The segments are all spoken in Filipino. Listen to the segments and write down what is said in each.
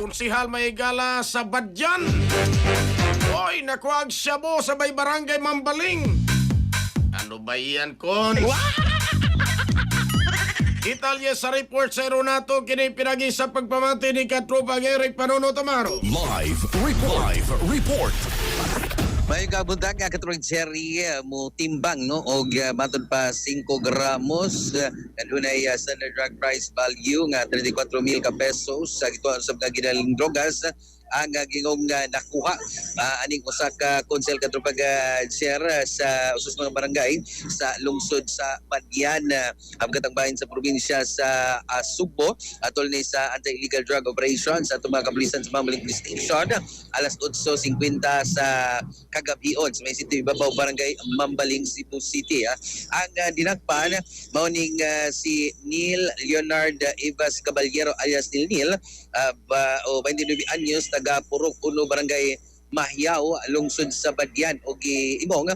konsihal may gala sa Badyan. Oy, nakuag siyabo sa may barangay Mambaling. Ano ba yan, kon? Italya sa report sa Ronato, kini pinagi sa pagpamati ni Katropang Eric Panuno Tamaro. Live report. May kabuntag nga katurang Jerry mo timbang no og matod pa 5 gramos kanunay standard drug price value nga 34,000 ka pesos sa gituan sa mga ginaling drogas ang gingong nakuha aning usa ka konsel katrupag share sa usos mga barangay sa lungsod sa Badyan habgatang bahin sa probinsya sa Subo atol ni sa anti-illegal drug operations sa mga kapulisan sa Mambaling Police Station alas 8:50 sa kagabion sa may sitio ibabaw barangay Mambaling, Cebu City. Ang dinakpan mauning si Neil Leonard Evas Caballero alias Neil 29 anyos taga Purok 1 barangay Mahyaw lungsod sa Badyan og imong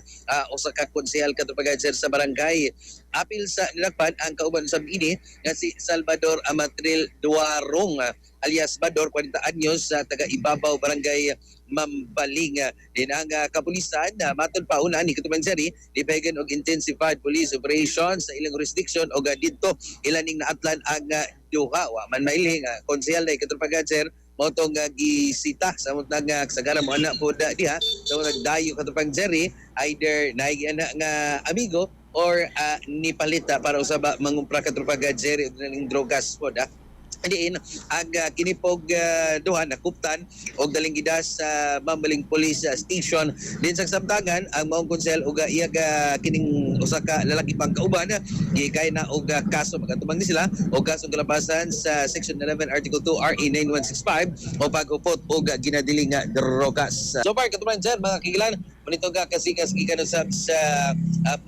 usa ka konsehal katupag sa barangay. Apil sa nilakpan ang kauban sa ini nga si Salvador Amatril Duarong alias Bador 40 anyos sa taga Ibabaw barangay Mambaling. Din ang kapulisan matod pa una ni Katuban Seri dipahigan og intensified police operation sa ilang jurisdiction og didto ilaning naatlan ang duha wa man mailing konsehal na Katuban Seri mo itong gisita sa mutang kasagara mo anak po diha sa mutang dayo Katupang Jerry either naigana nga amigo or nipalita para usaba mangumpra Katupang Jerry ng drogas po diin ang kinipog duha nakuptan og daling gida sa Mambaling Police Station din sa samtangan ang maong konsel og iya kining usa ka lalaki pang kauban gikay na og kaso magatubang ni sila og kaso kalapasan sa Section 11 Article 2 RA 9165 o pag-upot og ginadiling nga drogas. So far katubang sir mga kikilan manito ka kasikas gikan sa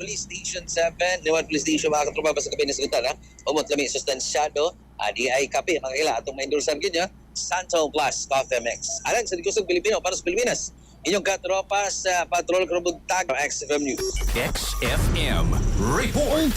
Police Station 7 Newan Police Station mga katropa sa kabinet sa Gutan umot kami sustansyado di ay kape mga ila atong maindulsan kanya Santo Plus Coffee Mix alang sa Digusog Pilipino para sa Pilipinas inyong katropa sa Patrol Krubugtag XFM News. XFM report.